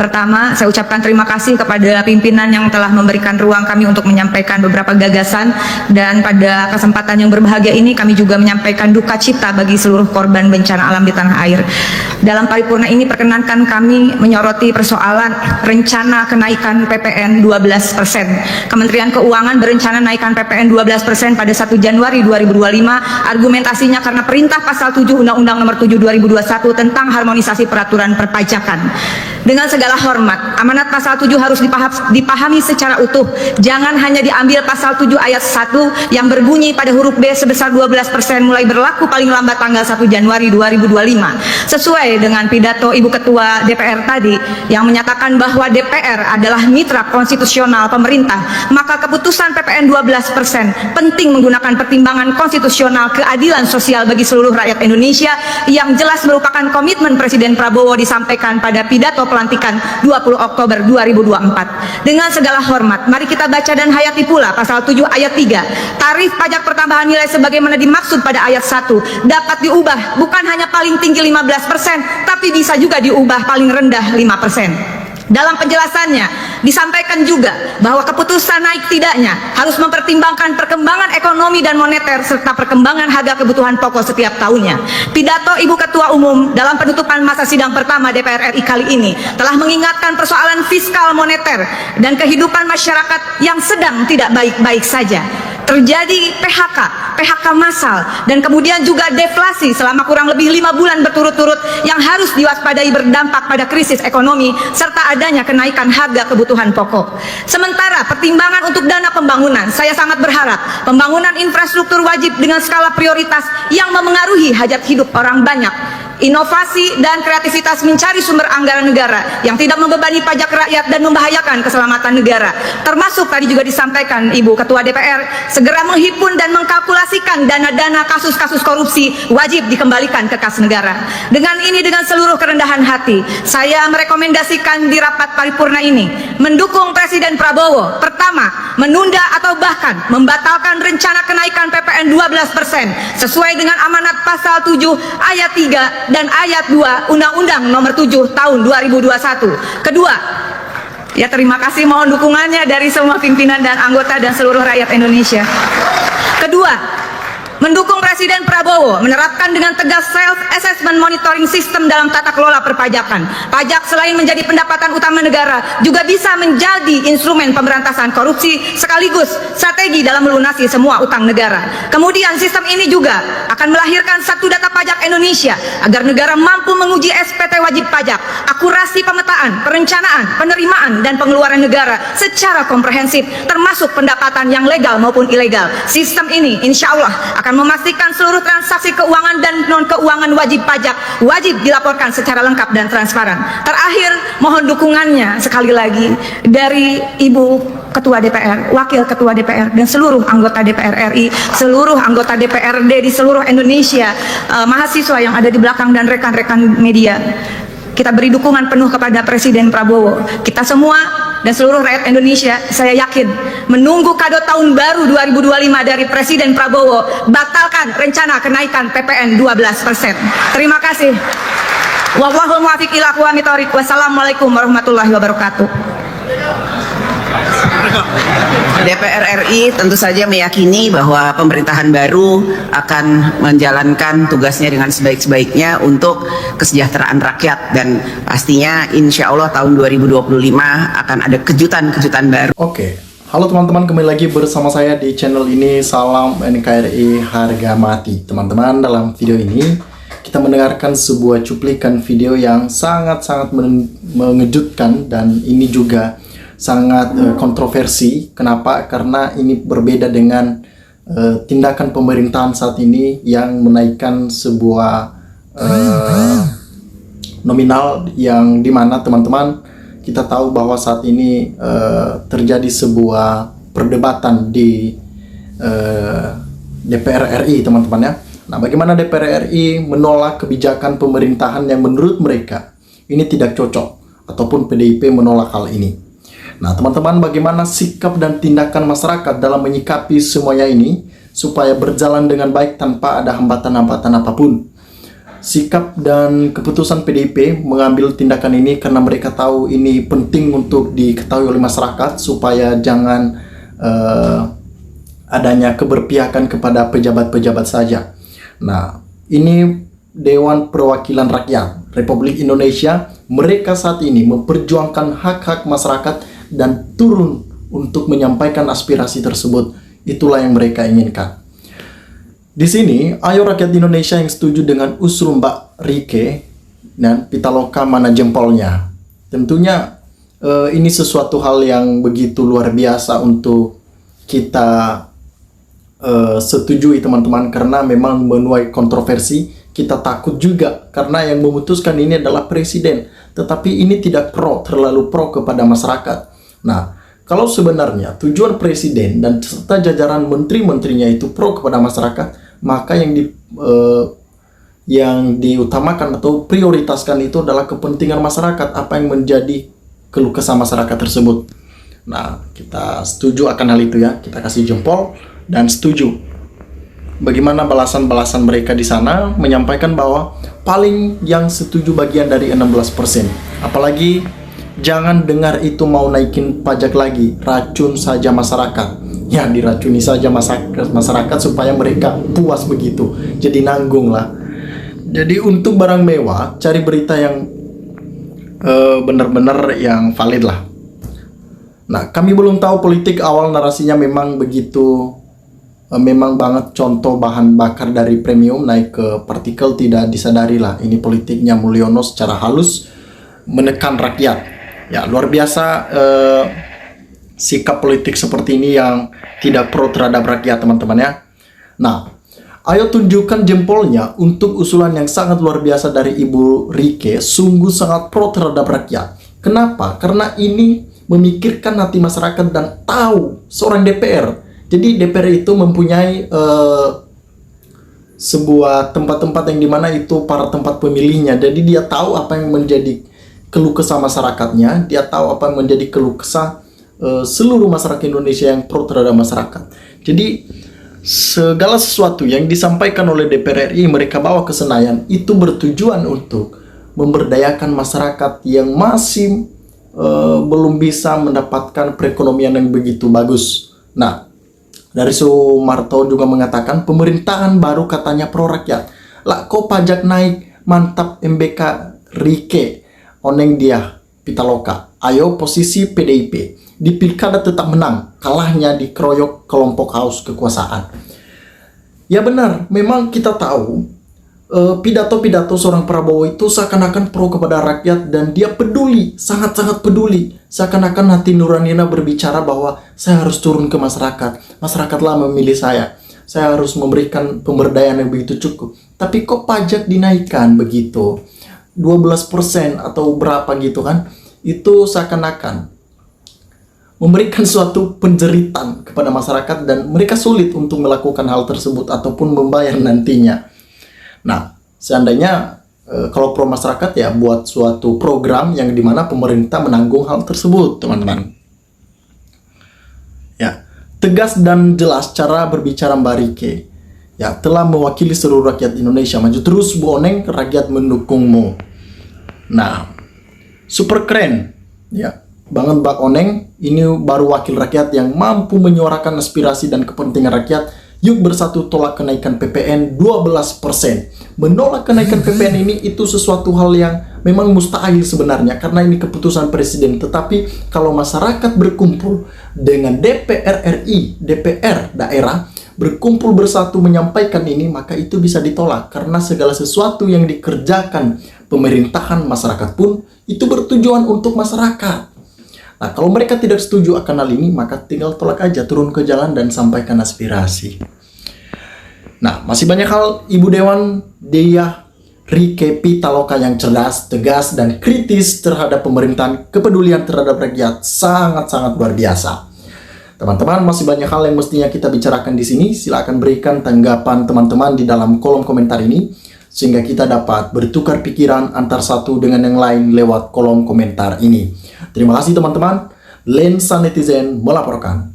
Pertama, saya ucapkan terima kasih kepada pimpinan yang telah memberikan ruang kami untuk menyampaikan beberapa gagasan, dan pada kesempatan yang berbahagia ini kami juga menyampaikan duka cita bagi seluruh korban bencana alam di tanah air. Dalam paripurna ini perkenankan kami menyoroti persoalan rencana kenaikan PPN 12%. Kementerian Keuangan berencana naikkan PPN 12% pada 1 Januari 2025. Argumentasinya karena perintah pasal 7 Undang-Undang Nomor 7 2021 tentang harmonisasi peraturan perpajakan. Dengan segala hormat, amanat pasal 7 harus dipahami secara utuh. Jangan hanya diambil pasal 7 ayat 1 yang berbunyi pada huruf B sebesar 12% mulai berlaku paling lambat tanggal 1 Januari 2025. Sesuai dengan pidato Ibu Ketua DPR tadi yang menyatakan bahwa DPR adalah mitra konstitusional pemerintah, maka keputusan PPN 12% penting menggunakan pertimbangan konstitusional keadilan sosial bagi seluruh rakyat Indonesia yang jelas merupakan komitmen Presiden Prabowo disampaikan pada pidato pelantikan 20 Oktober 2024. Dengan segala hormat, mari kita baca dan hayati pula pasal 7 ayat 3. Tarif pajak pertambahan nilai sebagaimana dimaksud pada ayat 1 dapat diubah bukan hanya paling tinggi 15%, tapi bisa juga diubah paling rendah 5%. Dalam penjelasannya disampaikan juga bahwa keputusan naik tidaknya harus mempertimbangkan perkembangan ekonomi dan moneter serta perkembangan harga kebutuhan pokok setiap tahunnya. Pidato Ibu Ketua Umum dalam penutupan masa sidang pertama DPR RI kali ini telah mengingatkan persoalan fiskal moneter dan kehidupan masyarakat yang sedang tidak baik-baik saja. Terjadi PHK massal, dan kemudian juga deflasi selama kurang lebih 5 bulan berturut-turut yang harus diwaspadai berdampak pada krisis ekonomi serta adanya kenaikan harga kebutuhan pokok. Sementara pertimbangan untuk dana pembangunan, saya sangat berharap pembangunan infrastruktur wajib dengan skala prioritas yang memengaruhi hajat hidup orang banyak. Inovasi dan kreativitas mencari sumber anggaran negara yang tidak membebani pajak rakyat dan membahayakan keselamatan negara. Termasuk tadi juga disampaikan Ibu Ketua DPR, segera menghimpun dan mengkalkulasikan dana-dana kasus-kasus korupsi wajib dikembalikan ke kas negara. Dengan ini, dengan seluruh kerendahan hati, saya merekomendasikan di rapat paripurna ini mendukung Presiden Prabowo. Pertama, menunda atau bahkan membatalkan rencana kenaikan PPN 12% sesuai dengan amanat pasal 7 ayat 3 dan ayat 2 Undang-Undang Nomor 7 Tahun 2021. Kedua, ya terima kasih, mohon dukungannya dari semua pimpinan dan anggota dan seluruh rakyat Indonesia. Kedua, mendukung Presiden Prabowo menerapkan dengan tegas self-assessment monitoring system dalam tata kelola perpajakan. Pajak selain menjadi pendapatan utama negara, juga bisa menjadi instrumen pemberantasan korupsi sekaligus strategi dalam melunasi semua utang negara. Kemudian sistem ini juga akan melahirkan satu data pajak Indonesia agar negara mampu menguji SPT wajib pajak, akurasi pemetaan, perencanaan, penerimaan, dan pengeluaran negara secara komprehensif, termasuk pendapatan yang legal maupun ilegal. Sistem ini insya Allah akan memastikan seluruh transaksi keuangan dan non-keuangan wajib pajak wajib dilaporkan secara lengkap dan transparan. Terakhir, mohon dukungannya sekali lagi dari Ibu Ketua DPR, Wakil Ketua DPR, dan seluruh anggota DPR RI, seluruh anggota DPRD di seluruh Indonesia, mahasiswa yang ada di belakang, dan rekan-rekan media. Kita beri dukungan penuh kepada Presiden Prabowo. Kita semua dan seluruh rakyat Indonesia, saya yakin, menunggu kado tahun baru 2025 dari Presiden Prabowo. Batalkan rencana kenaikan PPN 12%. Terima kasih. Wallahul muwaffiq ila aqwamit thoriq. Wassalamualaikum warahmatullahi wabarakatuh. DPR RI tentu saja meyakini bahwa pemerintahan baru akan menjalankan tugasnya dengan sebaik-baiknya untuk kesejahteraan rakyat, dan pastinya insya Allah tahun 2025 akan ada kejutan-kejutan baru. Oke, halo teman-teman, kembali lagi bersama saya di channel ini. Salam NKRI harga mati. Teman-teman, dalam video ini kita mendengarkan sebuah cuplikan video yang sangat-sangat mengejutkan, dan ini juga sangat kontroversi. Kenapa? Karena ini berbeda dengan tindakan pemerintahan saat ini yang menaikkan sebuah nominal, yang dimana teman-teman kita tahu bahwa saat ini terjadi sebuah perdebatan di DPR RI, teman-teman ya. Nah, bagaimana DPR RI menolak kebijakan pemerintahan yang menurut mereka ini tidak cocok, ataupun PDIP menolak hal ini. Nah, teman-teman, bagaimana sikap dan tindakan masyarakat dalam menyikapi semuanya ini supaya berjalan dengan baik tanpa ada hambatan-hambatan apapun? sikap dan keputusan PDIP mengambil tindakan ini karena mereka tahu ini penting untuk diketahui oleh masyarakat supaya jangan adanya keberpihakan kepada pejabat-pejabat saja. Nah, ini Dewan Perwakilan Rakyat Republik Indonesia, mereka saat ini memperjuangkan hak-hak masyarakat dan turun untuk menyampaikan aspirasi tersebut. Itulah yang mereka inginkan. Di sini, ayo rakyat Indonesia yang setuju dengan usul Mbak Rike dan Pitaloka mana jempolnya. Tentunya ini sesuatu hal yang begitu luar biasa untuk kita setujui teman-teman, karena memang menuai kontroversi. Kita takut juga karena yang memutuskan ini adalah presiden, tetapi ini tidak terlalu pro kepada masyarakat. Nah, kalau sebenarnya tujuan presiden dan serta jajaran menteri-menterinya itu pro kepada masyarakat, maka yang diutamakan atau prioritaskan itu adalah kepentingan masyarakat, apa yang menjadi keluh kesah masyarakat tersebut. Nah, kita setuju akan hal itu ya, kita kasih jempol dan setuju. Bagaimana balasan-balasan mereka di sana menyampaikan bahwa paling yang setuju bagian dari 16%. Apalagi jangan dengar itu mau naikin pajak lagi, racun saja masyarakat. Ya, diracuni saja masyarakat supaya mereka puas begitu. Jadi nanggung lah. Jadi untuk barang mewah, cari berita yang benar-benar yang valid lah. Nah, kami belum tahu politik awal narasinya memang begitu, memang banget contoh bahan bakar dari premium naik ke partikel, tidak disadari lah. Ini politiknya Mulyono secara halus menekan rakyat. Ya, luar biasa sikap politik seperti ini yang tidak pro terhadap rakyat, teman-teman ya. Nah, ayo tunjukkan jempolnya untuk usulan yang sangat luar biasa dari Ibu Rike, sungguh sangat pro terhadap rakyat. Kenapa? Karena ini memikirkan hati masyarakat dan tahu seorang DPR. Jadi DPR itu mempunyai sebuah tempat-tempat yang dimana itu para tempat pemilihnya. Jadi dia tahu apa yang menjadi keluh kesah masyarakatnya, dia tahu apa yang menjadi keluh kesah seluruh masyarakat Indonesia yang pro terhadap masyarakat. Jadi segala sesuatu yang disampaikan oleh DPR RI mereka bawa ke Senayan itu bertujuan untuk memberdayakan masyarakat yang masih belum bisa mendapatkan perekonomian yang begitu bagus. Nah, dari Sumarto juga mengatakan pemerintahan baru katanya pro rakyat. Lah kok pajak naik, mantap MBK Rike, oneng dia Pitaloka. Ayo posisi PDIP di pilkada tetap menang, kalahnya dikeroyok kelompok haus kekuasaan. Ya benar, memang kita tahu pidato-pidato seorang Prabowo itu seakan-akan pro kepada rakyat dan dia peduli, sangat-sangat peduli. Seakan-akan hati nuraninya berbicara bahwa saya harus turun ke masyarakat. Masyarakatlah memilih saya harus memberikan pemberdayaan yang begitu cukup. Tapi kok pajak dinaikkan begitu? 12% atau berapa gitu kan? Itu seakan-akan memberikan suatu penjeritan kepada masyarakat dan mereka sulit untuk melakukan hal tersebut ataupun membayar nantinya. Nah, seandainya kalau pro masyarakat ya buat suatu program yang dimana pemerintah menanggung hal tersebut, teman-teman. Ya, tegas dan jelas cara berbicara Mbak Rike. Ya, telah mewakili seluruh rakyat Indonesia. Maju terus Bu Oneng, rakyat mendukungmu. Nah, super keren. Ya, banget Mbak Oneng, ini baru wakil rakyat yang mampu menyuarakan aspirasi dan kepentingan rakyat. Yuk bersatu tolak kenaikan PPN 12%. Menolak kenaikan PPN ini itu sesuatu hal yang memang mustahil sebenarnya karena ini keputusan presiden. Tetapi kalau masyarakat berkumpul dengan DPR RI, DPR daerah, berkumpul bersatu menyampaikan ini, maka itu bisa ditolak. Karena segala sesuatu yang dikerjakan pemerintahan masyarakat pun itu bertujuan untuk masyarakat. Nah, kalau mereka tidak setuju akan hal ini, maka tinggal tolak aja, turun ke jalan dan sampaikan aspirasi. Nah, masih banyak hal Ibu Dewan Dea Rike Pitaloka yang cerdas, tegas, dan kritis terhadap pemerintahan, kepedulian terhadap rakyat sangat-sangat luar biasa. Teman-teman, masih banyak hal yang mestinya kita bicarakan di sini. Silakan berikan tanggapan teman-teman di dalam kolom komentar ini, sehingga kita dapat bertukar pikiran antar satu dengan yang lain lewat kolom komentar ini. Terima kasih teman-teman. Lensa Netizen melaporkan.